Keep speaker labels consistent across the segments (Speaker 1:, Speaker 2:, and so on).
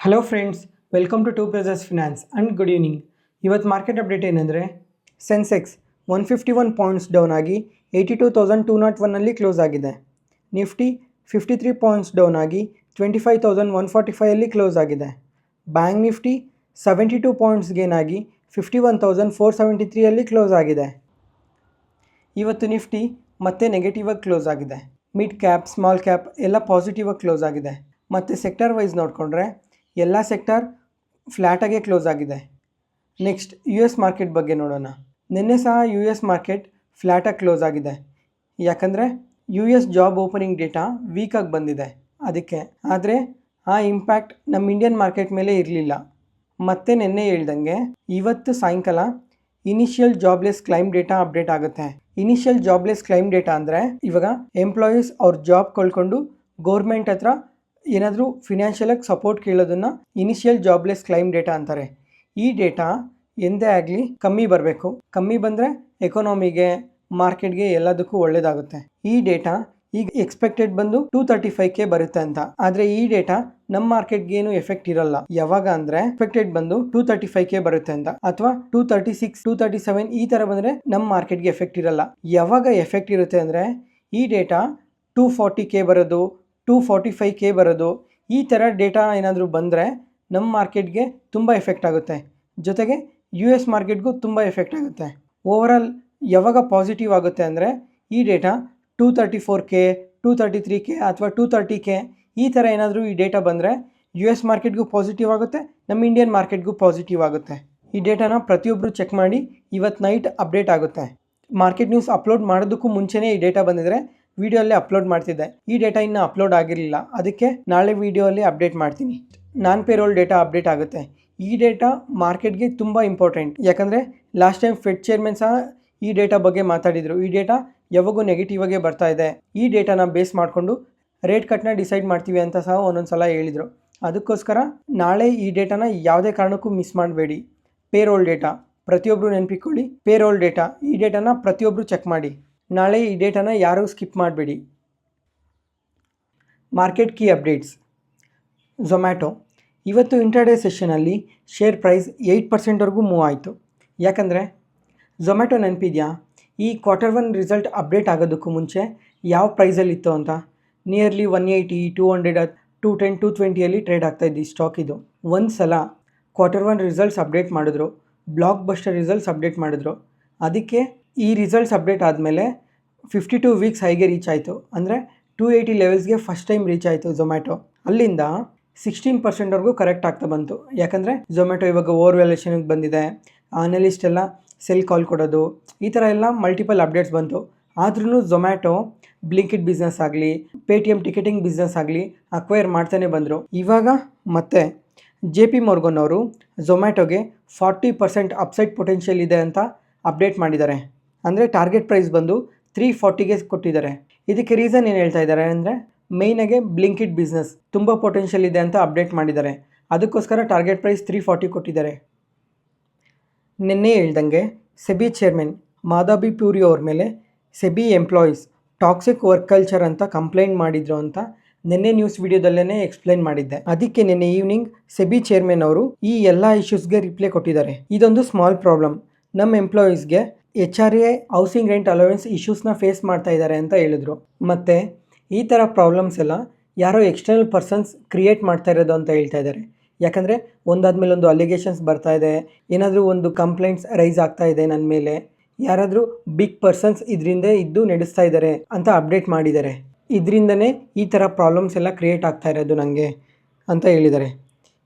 Speaker 1: Hello friends, welcome to brothers finance and good evening. ಇವತ್ತು market update ಏನಂದರೆ, Sensex 151 points down ಆಗಿ 82,201 close ಆಗಿದೆ. Nifty 53 points down ಆಗಿ 25,145 close ಆಗಿದೆ. Bank Nifty 72 points gain ಆಗಿ 51,473 close ಆಗಿದೆ. ಇವತ್ತು ನಿಫ್ಟಿ ಮತ್ತೆ ನೆಗೆಟಿವ್ ಆಗಿ ಕ್ಲೋಸ್ ಆಗಿದೆ. ಮಿಡ್ ಕ್ಯಾಪ್, ಸ್ಮಾಲ್ ಕ್ಯಾಪ್ ಎಲ್ಲ ಪಾಸಿಟಿವ್ ಆಗಿ ಕ್ಲೋಸ್ ಆಗಿದೆ. ಮತ್ತು ಸೆಕ್ಟರ್ ವೈಸ್ ನೋಡಿಕೊಂಡ್ರೆ ಎಲ್ಲ ಸೆಕ್ಟರ್ ಫ್ಲ್ಯಾಟಾಗೆ ಕ್ಲೋಸ್ ಆಗಿದೆ. ನೆಕ್ಸ್ಟ್ US ಮಾರ್ಕೆಟ್ ಬಗ್ಗೆ ನೋಡೋಣ. ನಿನ್ನೆ ಸಹ US ಮಾರ್ಕೆಟ್ ಫ್ಲ್ಯಾಟಾಗಿ ಕ್ಲೋಸ್ ಆಗಿದೆ. ಯಾಕಂದರೆ US ಜಾಬ್ ಓಪನಿಂಗ್ ಡೇಟಾ ವೀಕಾಗಿ ಬಂದಿದೆ ಅದಕ್ಕೆ. ಆದರೆ ಆ ಇಂಪ್ಯಾಕ್ಟ್ ನಮ್ಮ ಇಂಡಿಯನ್ ಮಾರ್ಕೆಟ್ ಮೇಲೆ ಇರಲಿಲ್ಲ. ಮತ್ತೆ ನಿನ್ನೆ ಹೇಳ್ದಂಗೆ ಇವತ್ತು ಸಾಯಂಕಾಲ initial jobless claim data update ಆಗುತ್ತೆ. ಇನಿಷಿಯಲ್ ಜಾಬ್ಲೆಸ್ ಕ್ಲೈಮ್ ಡೇಟಾ ಅಂದರೆ ಇವಾಗ ಎಂಪ್ಲಾಯೀಸ್ ಅವ್ರ ಜಾಬ್ ಕಳ್ಕೊಂಡು ಗೌರ್ಮೆಂಟ್ ಹತ್ರ ಏನಾದರೂ ಫಿನಾನ್ಷಿಯಲಾಗಿ ಸಪೋರ್ಟ್ ಕೇಳೋದನ್ನು ಇನಿಷಿಯಲ್ ಜಾಬ್ಲೆಸ್ ಕ್ಲೈಮ್ ಡೇಟಾ ಅಂತಾರೆ. ಈ ಡೇಟಾ ಎಂದೇ ಆಗಲಿ ಕಮ್ಮಿ ಬರಬೇಕು. ಕಮ್ಮಿ ಬಂದರೆ ಎಕಾನಮಿಗೆ, ಮಾರ್ಕೆಟ್ಗೆ ಎಲ್ಲದಕ್ಕೂ ಒಳ್ಳೆಯದಾಗುತ್ತೆ. ಈ ಡೇಟಾ ಈಗ ಎಕ್ಸ್ಪೆಕ್ಟೆಡ್ ಬಂದು 235K ಬರುತ್ತೆ ಅಂತ. ಆದರೆ ಈ ಡೇಟಾ ನಮ್ಮ ಮಾರ್ಕೆಟ್ಗೆ ಏನು ಎಫೆಕ್ಟ್ ಇರಲ್ಲ. ಯಾವಾಗ ಅಂದರೆ ಎಕ್ಸ್ಪೆಕ್ಟೆಡ್ ಬಂದು 235K ಬರುತ್ತೆ ಅಂತ, ಅಥವಾ 236, 237 ಈ ಥರ ಬಂದರೆ ನಮ್ಮ ಮಾರ್ಕೆಟ್ಗೆ ಎಫೆಕ್ಟ್ ಇರಲ್ಲ. ಯಾವಾಗ ಎಫೆಕ್ಟ್ ಇರುತ್ತೆ ಅಂದರೆ ಈ ಡೇಟಾ 240K ಬರೋದು, 245K ಬರೋದು, ಈ ಥರ ಡೇಟಾ ಏನಾದರೂ ಬಂದರೆ ನಮ್ಮ ಮಾರ್ಕೆಟ್ಗೆ ತುಂಬ ಎಫೆಕ್ಟ್ ಆಗುತ್ತೆ. ಜೊತೆಗೆ US ಮಾರ್ಕೆಟ್ಗೂ ತುಂಬ ಎಫೆಕ್ಟ್ ಆಗುತ್ತೆ. ಓವರಾಲ್ ಯಾವಾಗ ಪಾಸಿಟಿವ್ ಆಗುತ್ತೆ ಅಂದರೆ ಈ ಡೇಟಾ 234K, 233K ಅಥವಾ 230K ಈ ಥರ ಏನಾದರೂ ಈ ಡೇಟಾ ಬಂದರೆ US ಮಾರ್ಕೆಟ್ಗೂ ಪಾಸಿಟಿವ್ ಆಗುತ್ತೆ, ನಮ್ಮ ಇಂಡಿಯನ್ ಮಾರ್ಕೆಟ್ಗೂ ಪಾಸಿಟಿವ್ ಆಗುತ್ತೆ. ಈ ಡೇಟಾನ ಪ್ರತಿಯೊಬ್ಬರು ಚೆಕ್ ಮಾಡಿ. ಇವತ್ತು ನೈಟ್ ಅಪ್ಡೇಟ್ ಆಗುತ್ತೆ. ಮಾರ್ಕೆಟ್ ನ್ಯೂಸ್ ಅಪ್ಲೋಡ್ ಮಾಡೋದಕ್ಕೂ ಮುಂಚೆನೇ ಈ ಡೇಟಾ ಬಂದಿದ್ರೆ ವಿಡಿಯೋಲ್ಲೇ ಅಪ್ಲೋಡ್ ಮಾಡ್ತಿದ್ದೆ. ಈ ಡೇಟಾ ಇನ್ನೂ ಅಪ್ಲೋಡ್ ಆಗಿರಲಿಲ್ಲ, ಅದಕ್ಕೆ ನಾಳೆ ವಿಡಿಯೋಲ್ಲಿ ಅಪ್ಡೇಟ್ ಮಾಡ್ತೀನಿ. ನಾನ್ ಪೇರೋಲ್ ಡೇಟಾ ಅಪ್ಡೇಟ್ ಆಗುತ್ತೆ. ಈ ಡೇಟಾ ಮಾರ್ಕೆಟ್ಗೆ ತುಂಬ ಇಂಪಾರ್ಟೆಂಟ್. ಯಾಕಂದರೆ ಲಾಸ್ಟ್ ಟೈಮ್ ಫೆಡ್ ಚೇರ್ಮನ್ ಸಹ ಈ ಡೇಟಾ ಬಗ್ಗೆ ಮಾತಾಡಿದರು. ಈ ಡೇಟಾ ಯಾವಾಗೂ ನೆಗೆಟಿವ್ ಆಗೇ ಬರ್ತಾ ಇದೆ. ಈ ಡೇಟಾನ ಬೇಸ್ ಮಾಡಿಕೊಂಡು ರೇಟ್ ಕಟ್ನ ಡಿಸೈಡ್ ಮಾಡ್ತೀವಿ ಅಂತ ಸಹ ಒಂದೊಂದು ಸಲ ಹೇಳಿದರು. ಅದಕ್ಕೋಸ್ಕರ ನಾಳೆ ಈ ಡೇಟಾನ ಯಾವುದೇ ಕಾರಣಕ್ಕೂ ಮಿಸ್ ಮಾಡಬೇಡಿ. ಪೇರೋಲ್ ಡೇಟಾ ಪ್ರತಿಯೊಬ್ಬರು ನೆನಪಿಕೊಳ್ಳಿ. ಪೇರೋಲ್ ಡೇಟಾ ಈ ಡೇಟಾನ ಪ್ರತಿಯೊಬ್ಬರು ಚೆಕ್ ಮಾಡಿ. ನಾಳೆ ಈ ಡೇಟಾನ ಯಾರೂ ಸ್ಕಿಪ್ ಮಾಡಬೇಡಿ. Market key updates. ಝೊಮ್ಯಾಟೊ ಇವತ್ತು ಇಂಟ್ರಾಡೇ ಸೆಷನಲ್ಲಿ ಶೇರ್ ಪ್ರೈಸ್ 8% ಮೂವ್ ಆಯಿತು. ಯಾಕಂದರೆ ಝೊಮ್ಯಾಟೊ ನೆನಪಿದೆಯಾ, ಈ Q1 ರಿಸಲ್ಟ್ ಅಪ್ಡೇಟ್ ಆಗೋದಕ್ಕೂ ಮುಂಚೆ ಯಾವ ಪ್ರೈಸಲ್ಲಿತ್ತು ಅಂತ? ನಿಯರ್ಲಿ 180, 200, 210, 220 ಟ್ರೇಡ್ ಆಗ್ತಾಯಿದ್ದು ಈ ಸ್ಟಾಕ್. ಇದು ಒಂದು ಸಲ Q1 ರಿಸಲ್ಟ್ಸ್ ಅಪ್ಡೇಟ್ ಮಾಡಿದ್ರು, ಬ್ಲಾಕ್ ಬಸ್ಟರ್ ರಿಸಲ್ಟ್ಸ್ ಅಪ್ಡೇಟ್ ಮಾಡಿದ್ರು. ಅದಕ್ಕೆ ಈ ರಿಸಲ್ಟ್ಸ್ ಅಪ್ಡೇಟ್ ಆದಮೇಲೆ 52 ವೀಕ್ಸ್ ಹೈಗೆ ರೀಚ್ ಆಯಿತು. ಅಂದರೆ 280 ಲೆವೆಲ್ಸ್ಗೆ ಫಸ್ಟ್ ಟೈಮ್ ರೀಚ್ ಆಯಿತು ಝೊಮ್ಯಾಟೊ. ಅಲ್ಲಿಂದ 16% ಕರೆಕ್ಟ್ ಆಗ್ತಾ ಬಂತು. ಯಾಕಂದರೆ ಝೊಮ್ಯಾಟೊ ಇವಾಗ ಓವರ್ ವ್ಯಾಲ್ಯೂಷನ್ಗೆ ಬಂದಿದೆ. ಅನಲಿಸ್ಟ್ ಎಲ್ಲ ಸೆಲ್ ಕಾಲ್ ಕೊಡೋದು, ಈ ಥರ ಎಲ್ಲ ಮಲ್ಟಿಪಲ್ ಅಪ್ಡೇಟ್ಸ್ ಬಂತು. ಆದ್ರೂ ಝೊಮ್ಯಾಟೊ ಬ್ಲಿಂಕಿಟ್ ಬಿಸ್ನೆಸ್ ಆಗಲಿ, ಪೇಟಿಎಮ್ ಟಿಕೆಟಿಂಗ್ ಬಿಸ್ನೆಸ್ ಆಗಲಿ ಅಕ್ವೈರ್ ಮಾಡ್ತಾನೆ ಬಂದರು. ಇವಾಗ ಮತ್ತೆ JP Morgan ಅವರು ಝೊಮ್ಯಾಟೊಗೆ 40% ಅಪ್ಸೈಡ್ ಪೊಟೆನ್ಷಿಯಲ್ ಇದೆ ಅಂತ ಅಪ್ಡೇಟ್ ಮಾಡಿದ್ದಾರೆ. ಅಂದರೆ ಟಾರ್ಗೆಟ್ ಪ್ರೈಸ್ ಬಂದು 340ಗೆ ಕೊಟ್ಟಿದ್ದಾರೆ. ಇದಕ್ಕೆ ರೀಸನ್ ಏನು ಹೇಳ್ತಾ ಇದ್ದಾರೆ ಅಂದರೆ ಮೇಯ್ನಾಗೆ ಬ್ಲಿಂಕಿಟ್ ಬಿಸ್ನೆಸ್ ತುಂಬ ಪೊಟೆನ್ಷಿಯಲ್ ಇದೆ ಅಂತ ಅಪ್ಡೇಟ್ ಮಾಡಿದ್ದಾರೆ. ಅದಕ್ಕೋಸ್ಕರ ಟಾರ್ಗೆಟ್ ಪ್ರೈಸ್ 340 ಕೊಟ್ಟಿದ್ದಾರೆ. ನಿನ್ನೆ ಹೇಳ್ದಂಗೆ ಸೆಬಿ ಚೇರ್ಮನ್ ಮಾಧವಿ ಪುರಿ ಅವ್ರ ಮೇಲೆ SEBI employees toxic work culture ಅಂತ ಕಂಪ್ಲೇಂಟ್ ಮಾಡಿದ್ರು ಅಂತ ನಿನ್ನೆ ನ್ಯೂಸ್ ವಿಡಿಯೋದಲ್ಲೇ ಎಕ್ಸ್ಪ್ಲೈನ್ ಮಾಡಿದ್ದೆ. ಅದಕ್ಕೆ ನಿನ್ನೆ ಈವ್ನಿಂಗ್ ಸೆಬಿ ಚೇರ್ಮನ್ ಅವರು ಈ ಎಲ್ಲ ಇಶ್ಯೂಸ್ಗೆ ರಿಪ್ಲೈ ಕೊಟ್ಟಿದ್ದಾರೆ. ಇದೊಂದು ಸ್ಮಾಲ್ ಪ್ರಾಬ್ಲಮ್, ನಮ್ಮ ಎಂಪ್ಲಾಯೀಸ್ಗೆ HRA ಹೌಸಿಂಗ್ ರೆಂಟ್ ಅಲೋವೆನ್ಸ್ ಇಶ್ಯೂಸ್ನ ಫೇಸ್ ಮಾಡ್ತಾ ಇದ್ದಾರೆ ಅಂತ ಹೇಳಿದ್ರು. ಮತ್ತು ಈ ಥರ ಪ್ರಾಬ್ಲಮ್ಸ್ ಎಲ್ಲ ಯಾರೋ ಎಕ್ಸ್ಟರ್ನಲ್ ಪರ್ಸನ್ಸ್ ಕ್ರಿಯೇಟ್ ಮಾಡ್ತಾ ಇರೋದು ಅಂತ ಹೇಳ್ತಾ ಇದ್ದಾರೆ. ಯಾಕಂದರೆ ಒಂದಾದ್ಮೇಲೆ ಒಂದು ಅಲಿಗೇಷನ್ಸ್ ಬರ್ತಾ ಇದೆ, ಏನಾದರೂ ಒಂದು ಕಂಪ್ಲೇಂಟ್ಸ್ ರೈಸ್ ಆಗ್ತಾ ಇದೆ ನನ್ನ ಮೇಲೆ, ಯಾರಾದರೂ ಬಿಗ್ ಪರ್ಸನ್ಸ್ ಇದರಿಂದ ಇದ್ದು ನಡೆಸ್ತಾ ಇದ್ದಾರೆ ಅಂತ ಅಪ್ಡೇಟ್ ಮಾಡಿದ್ದಾರೆ. ಇದರಿಂದನೇ ಈ ಥರ ಪ್ರಾಬ್ಲಮ್ಸ್ ಎಲ್ಲ ಕ್ರಿಯೇಟ್ ಆಗ್ತಾ ಇರೋದು ನನಗೆ ಅಂತ ಹೇಳಿದ್ದಾರೆ.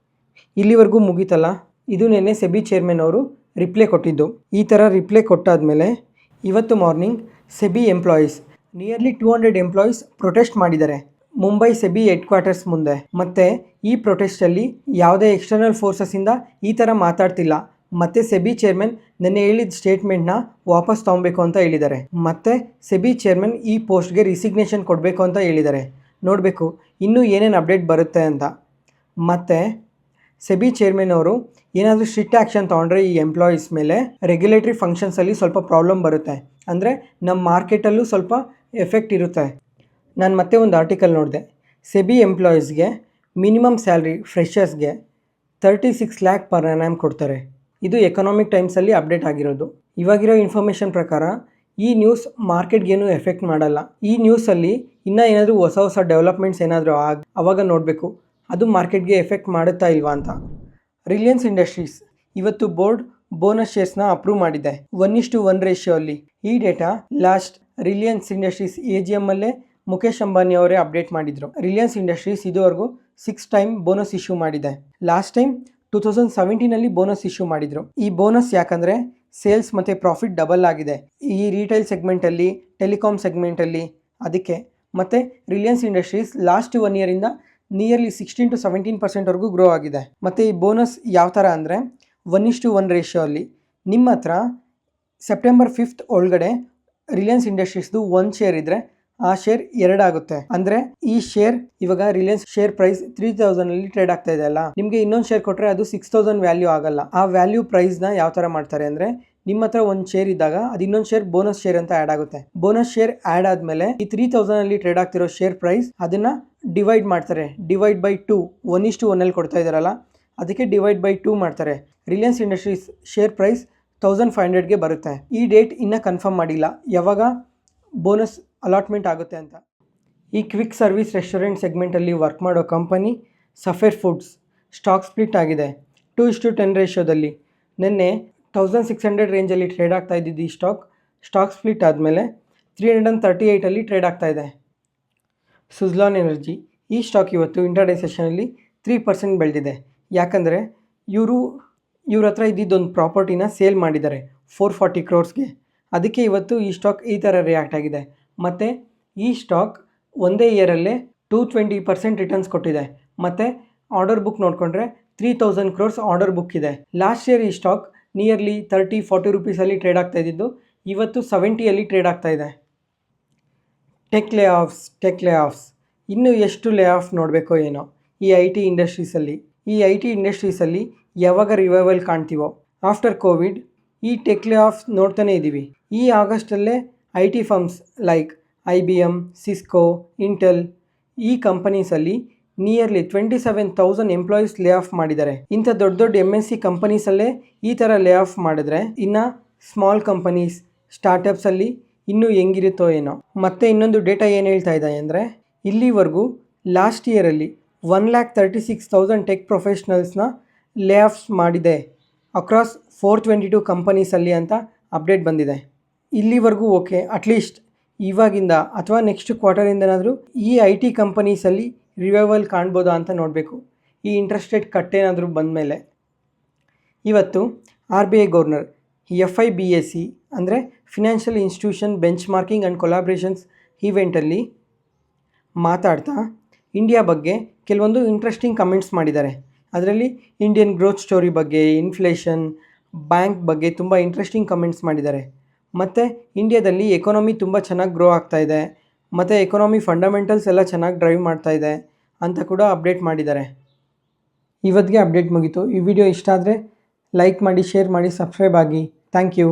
Speaker 1: ಇಲ್ಲಿವರೆಗೂ ಮುಗೀತಲ್ಲ, ಇದು ನಿನ್ನೆ ಸೆಬಿ ಚೇರ್ಮನ್ ಅವರು ರಿಪ್ಲೈ ಕೊಟ್ಟಿದ್ದು. ಈ ಥರ ರಿಪ್ಲೈ ಕೊಟ್ಟಾದಮೇಲೆ ಇವತ್ತು morning SEBI employees nearly 200 employees protest ಮಾಡಿದ್ದಾರೆ ಮುಂಬೈ ಸೆಬಿ ಹೆಡ್ ಕ್ವಾರ್ಟರ್ಸ್ ಮುಂದೆ. ಮತ್ತು ಈ ಪ್ರೊಟೆಸ್ಟಲ್ಲಿ ಯಾವುದೇ ಎಕ್ಸ್ಟರ್ನಲ್ ಫೋರ್ಸಸ್ಸಿಂದ ಈ ಥರ ಮಾತಾಡ್ತಿಲ್ಲ. ಮತ್ತು ಸೆಬಿ ಚೇರ್ಮನ್ ನೆನ್ನೆ ಹೇಳಿದ ಸ್ಟೇಟ್ಮೆಂಟ್ನ ವಾಪಸ್ ತೊಗೊಬೇಕು ಅಂತ ಹೇಳಿದ್ದಾರೆ. ಮತ್ತು ಸೆಬಿ ಚೇರ್ಮನ್ ಈ ಪೋಸ್ಟ್ಗೆ ರಿಸಿಗ್ನೇಷನ್ ಕೊಡಬೇಕು ಅಂತ ಹೇಳಿದ್ದಾರೆ. ನೋಡಬೇಕು ಇನ್ನೂ ಏನೇನು ಅಪ್ಡೇಟ್ ಬರುತ್ತೆ ಅಂತ. ಮತ್ತು ಸೆಬಿ ಚೇರ್ಮನ್ ಅವರು ಏನಾದರೂ ಸ್ಟ್ರಿಕ್ಟ್ ಆ್ಯಕ್ಷನ್ ತೊಗೊಂಡ್ರೆ ಈ ಎಂಪ್ಲಾಯೀಸ್ ಮೇಲೆ ರೆಗ್ಯುಲೇಟರಿ ಫಂಕ್ಷನ್ಸಲ್ಲಿ ಸ್ವಲ್ಪ ಪ್ರಾಬ್ಲಮ್ ಬರುತ್ತೆ. ಅಂದರೆ ನಮ್ಮ ಮಾರ್ಕೆಟಲ್ಲೂ ಸ್ವಲ್ಪ ಎಫೆಕ್ಟ್ ಇರುತ್ತೆ. ನಾನು ಮತ್ತೆ ಒಂದು ಆರ್ಟಿಕಲ್ ನೋಡಿದೆ. ಸೆಬಿ ಎಂಪ್ಲಾಯೀಸ್ಗೆ ಮಿನಿಮಮ್ ಸ್ಯಾಲ್ರಿ ಫ್ರೆಷರ್ಸ್ಗೆ 36 ಲ್ಯಾಕ್ ಪರ್ ಆ್ಯನಮ್ ಕೊಡ್ತಾರೆ. ಇದು ಎಕನಾಮಿಕ್ ಟೈಮ್ಸಲ್ಲಿ ಅಪ್ಡೇಟ್ ಆಗಿರೋದು. ಇವಾಗಿರೋ ಇನ್ಫಾರ್ಮೇಷನ್ ಪ್ರಕಾರ ಈ ನ್ಯೂಸ್ ಮಾರ್ಕೆಟ್ಗೇನು ಎಫೆಕ್ಟ್ ಮಾಡಲ್ಲ. ಈ ನ್ಯೂಸಲ್ಲಿ ಇನ್ನೂ ಏನಾದರೂ ಹೊಸ ಡೆವಲಪ್ಮೆಂಟ್ಸ್ ಏನಾದರೂ ಅವಾಗ ನೋಡಬೇಕು ಅದು ಮಾರ್ಕೆಟ್ಗೆ ಎಫೆಕ್ಟ್ ಮಾಡುತ್ತಾ ಇಲ್ವಾ ಅಂತ. ರಿಲಯನ್ಸ್ ಇಂಡಸ್ಟ್ರೀಸ್ ಇವತ್ತು ಬೋರ್ಡ್ ಬೋನಸ್ ಶೇರ್ಸ್ನ ಅಪ್ರೂವ್ ಮಾಡಿದೆ 1:1 ರೇಷಿಯೋ ಅಲ್ಲಿ. ಈ data last Reliance industries AGM ಅಲ್ಲೇ ಮುಖೇಶ್ ಅಂಬಾನಿ ಅವರೇ ಅಪ್ಡೇಟ್ ಮಾಡಿದ್ರು. ರಿಲಯನ್ಸ್ ಇಂಡಸ್ಟ್ರೀಸ್ ಇದುವರೆಗೂ 6 ಟೈಮ್ ಬೋನಸ್ ಇಶ್ಯೂ ಮಾಡಿದೆ. ಲಾಸ್ಟ್ ಟೈಮ್ 2017 ಬೋನಸ್ ಇಶ್ಯೂ ಮಾಡಿದ್ರು. ಈ ಬೋನಸ್ ಯಾಕಂದರೆ ಸೇಲ್ಸ್ ಮತ್ತು ಪ್ರಾಫಿಟ್ ಡಬಲ್ ಆಗಿದೆ ಈ ರಿಟೇಲ್ ಸೆಗ್ಮೆಂಟಲ್ಲಿ, ಟೆಲಿಕಾಮ್ ಸೆಗ್ಮೆಂಟಲ್ಲಿ, ಅದಕ್ಕೆ. ಮತ್ತು ರಿಲಯನ್ಸ್ ಇಂಡಸ್ಟ್ರೀಸ್ ಲಾಸ್ಟ್ 1 ಇಯರಿಂದ ನಿಯರ್ಲಿ 16 to 17% ಗ್ರೋ ಆಗಿದೆ. ಮತ್ತು ಈ ಬೋನಸ್ ಯಾವ ಥರ ಅಂದರೆ 1:1 ರೇಷಿಯೋ ಅಲ್ಲಿ. ನಿಮ್ಮ ಹತ್ರ ಸೆಪ್ಟೆಂಬರ್ 5 ಒಳಗಡೆ ರಿಲಯನ್ಸ್ ಇಂಡಸ್ಟ್ರೀಸ್ದು 1 ಶೇರ್ ಇದ್ದರೆ ಆ ಶೇರ್ 2 ಆಗುತ್ತೆ. ಅಂದರೆ ಈ ಶೇರ್ ಇವಾಗ ರಿಲಯನ್ಸ್ ಶೇರ್ ಪ್ರೈಸ್ 3000 ಅಲ್ಲಿ ಟ್ರೇಡ್ ಆಗ್ತಾ ಇದೆ ಅಲ್ಲ, ನಿಮಗೆ ಇನ್ನೊಂದು ಶೇರ್ ಕೊಟ್ಟರೆ ಅದು 6000 ವ್ಯಾಲ್ಯೂ ಆಗಲ್ಲ. ಆ ವ್ಯಾಲ್ಯೂ ಪ್ರೈಸ್ನ ಯಾವ ಥರ ಮಾಡ್ತಾರೆ ಅಂದರೆ ನಿಮ್ಮ ಹತ್ರ 1 ಶೇರ್ ಇದ್ದಾಗ ಅದು ಇನ್ನೊಂದು ಶೇರ್ ಬೋನಸ್ ಶೇರ್ ಅಂತ ಆ್ಯಡ್ ಆಗುತ್ತೆ. ಬೋನಸ್ ಶೇರ್ ಆ್ಯಡ್ ಆದಮೇಲೆ ಈ 3000 ಅಲ್ಲಿ ಟ್ರೇಡ್ ಆಗ್ತಿರೋ ಶೇರ್ ಪ್ರೈಸ್ ಅದನ್ನು ಡಿವೈಡ್ ಮಾಡ್ತಾರೆ. ಡಿವೈಡ್ ಬೈ 2 1:1 ಅಲ್ಲಿ ಕೊಡ್ತಾ ಇದ್ದಾರಲ್ಲ ಅದಕ್ಕೆ ಡಿವೈಡ್ ಬೈ 2 ಮಾಡ್ತಾರೆ. ರಿಲಯನ್ಸ್ ಇಂಡಸ್ಟ್ರೀಸ್ ಶೇರ್ ಪ್ರೈಸ್ 1500ಗೆ ಬರುತ್ತೆ. ಈ ಡೇಟ್ ಇನ್ನೂ ಕನ್ಫರ್ಮ್ ಮಾಡಿಲ್ಲ ಯಾವಾಗ ಬೋನಸ್ ಅಲಾಟ್ಮೆಂಟ್ ಆಗುತ್ತೆ ಅಂತ. ಈ ಕ್ವಿಕ್ ಸರ್ವಿಸ್ ರೆಸ್ಟೋರೆಂಟ್ ಸೆಗ್ಮೆಂಟಲ್ಲಿ ವರ್ಕ್ ಮಾಡೋ company sapphire foods stock split ಆಗಿದೆ 2:10 ರೇಷಿಯೋದಲ್ಲಿ. ನಿನ್ನೆ 1600 ರೇಂಜಲ್ಲಿ ಟ್ರೇಡ್ ಆಗ್ತಾ ಇದ್ದಿದ್ದು ಈ ಸ್ಟಾಕ್ ಸ್ಪ್ಲಿಟ್ ಆದಮೇಲೆ 338 ಅಲ್ಲಿ ಟ್ರೇಡ್ ಆಗ್ತಾ ಇದೆ. ಸುಜ್ಲಾನ್ ಎನರ್ಜಿ ಈ ಸ್ಟಾಕ್ ಇವತ್ತು ಇಂಟರ್ಡೇ ಸೆಷನಲ್ಲಿ 3% ಬೆಳೆದಿದೆ. ಯಾಕಂದರೆ ಇವ್ರ ಹತ್ರ ಇದ್ದಿದ್ದೊಂದು ಪ್ರಾಪರ್ಟಿನ ಸೇಲ್ ಮಾಡಿದ್ದಾರೆ 440 crores. ಅದಕ್ಕೆ ಇವತ್ತು ಈ ಸ್ಟಾಕ್ ಈ ಥರ ರಿಯಾಕ್ಟ್ ಆಗಿದೆ. ಮತ್ತು ಈ ಸ್ಟಾಕ್ ಒಂದೇ ಇಯರಲ್ಲೇ 220% ರಿಟರ್ನ್ಸ್ ಕೊಟ್ಟಿದೆ. ಮತ್ತು ಆರ್ಡರ್ ಬುಕ್ ನೋಡಿಕೊಂಡ್ರೆ 3000 crores ಆರ್ಡರ್ ಬುಕ್ ಇದೆ. ಲಾಸ್ಟ್ ಇಯರ್ ಈ ಸ್ಟಾಕ್ ನಿಯರ್ಲಿ 30-40 ರುಪೀಸಲ್ಲಿ ಟ್ರೇಡ್ ಆಗ್ತಾ ಇದ್ದಿದ್ದು ಇವತ್ತು 70ಅಲ್ಲಿ ಟ್ರೇಡ್ ಆಗ್ತಾ ಇದೆ. ಟೆಕ್ ಲೇ ಆಫ್ಸ್ ಇನ್ನೂ ಎಷ್ಟು ಲೇ ಆಫ್ ನೋಡಬೇಕೋ ಏನೋ ಈ IT ಇಂಡಸ್ಟ್ರೀಸಲ್ಲಿ ಯಾವಾಗ ರಿವೈವಲ್ ಕಾಣ್ತೀವೋ. ಆಫ್ಟರ್ ಕೋವಿಡ್ ಈ ಟೆಕ್ ಲೇ ಆಫ್ಸ್ ನೋಡ್ತಾನೆ ಇದ್ದೀವಿ. ಈ ಆಗಸ್ಟಲ್ಲೇ IT firms like IBM, Cisco, Intel ಈ ಕಂಪನೀಸಲ್ಲಿ ನಿಯರ್ಲಿ 27,000 ಎಂಪ್ಲಾಯೀಸ್ ಲೇ ಆಫ್ ಮಾಡಿದ್ದಾರೆ. ಇಂಥ ದೊಡ್ಡ MNC ಕಂಪನೀಸಲ್ಲೇ ಈ ಥರ ಲೇ ಆಫ್ ಮಾಡಿದ್ರೆ ಇನ್ನು ಸ್ಮಾಲ್ ಕಂಪನೀಸ್ ಸ್ಟಾರ್ಟಪ್ಸಲ್ಲಿ ಇನ್ನೂ ಹೆಂಗಿರುತ್ತೋ ಏನೋ. ಮತ್ತು ಇನ್ನೊಂದು ಡೇಟಾ ಏನು ಹೇಳ್ತಾ ಇದೆ ಅಂದರೆ ಇಲ್ಲಿವರೆಗೂ ಲಾಸ್ಟ್ ಇಯರಲ್ಲಿ 136,000 ಟೆಕ್ ಪ್ರೊಫೆಷ್ನಲ್ಸ್ನ ಲೇ ಆಫ್ಸ್ ಮಾಡಿದೆ ಅಕ್ರಾಸ್ 422 ಕಂಪನೀಸಲ್ಲಿ ಅಂತ ಅಪ್ಡೇಟ್ ಬಂದಿದೆ. ಇಲ್ಲಿವರೆಗೂ ಓಕೆ, ಅಟ್ಲೀಸ್ಟ್ ಇವಾಗಿಂದ ಅಥವಾ ನೆಕ್ಸ್ಟ್ ಕ್ವಾರ್ಟರಿಂದನಾದರೂ ಈ IT ಕಂಪನೀಸಲ್ಲಿ ರಿವೈವಲ್ ಕಾಣ್ಬೋದಾ ಅಂತ ನೋಡಬೇಕು. ಈ ಇಂಟ್ರೆಸ್ಟ್ ರೇಟ್ ಕಟ್ ಏನಾದರೂ ಬಂದಮೇಲೆ. ಇವತ್ತು RBI ಗವರ್ನರ್ FIBAC ಅಂದರೆ financial institution benchmarking and collaborations ಈವೆಂಟಲ್ಲಿ ಮಾತಾಡ್ತಾ ಇಂಡಿಯಾ ಬಗ್ಗೆ ಕೆಲವೊಂದು ಇಂಟ್ರೆಸ್ಟಿಂಗ್ ಕಮೆಂಟ್ಸ್ ಮಾಡಿದ್ದಾರೆ. ಅದರಲ್ಲಿ ಇಂಡಿಯನ್ ಗ್ರೋತ್ ಸ್ಟೋರಿ ಬಗ್ಗೆ, ಇನ್ಫ್ಲೇಷನ್, ಬ್ಯಾಂಕ್ ಬಗ್ಗೆ ತುಂಬ ಇಂಟ್ರೆಸ್ಟಿಂಗ್ ಕಮೆಂಟ್ಸ್ ಮಾಡಿದ್ದಾರೆ. ಮತ್ತು ಇಂಡಿಯಾದಲ್ಲಿ ಎಕಾನಮಿ ತುಂಬ ಚೆನ್ನಾಗಿ ಗ್ರೋ ಆಗ್ತಾ ಇದೆ ಮತ್ತು ಎಕಾನಮಿ ಫಂಡಮೆಂಟಲ್ಸ್ ಎಲ್ಲ ಚೆನ್ನಾಗಿ ಡ್ರೈವ್ ಮಾಡ್ತಾ ಇದೆ ಅಂತ ಕೂಡ ಅಪ್ಡೇಟ್ ಮಾಡಿದ್ದಾರೆ. ಇವತ್ತಿಗೆ ಅಪ್ಡೇಟ್ ಮುಗೀತು. ಈ ವಿಡಿಯೋ ಇಷ್ಟ ಆದರೆ ಲೈಕ್ ಮಾಡಿ, ಶೇರ್ ಮಾಡಿ, ಸಬ್ಸ್ಕ್ರೈಬ್ ಆಗಿ. Thank you.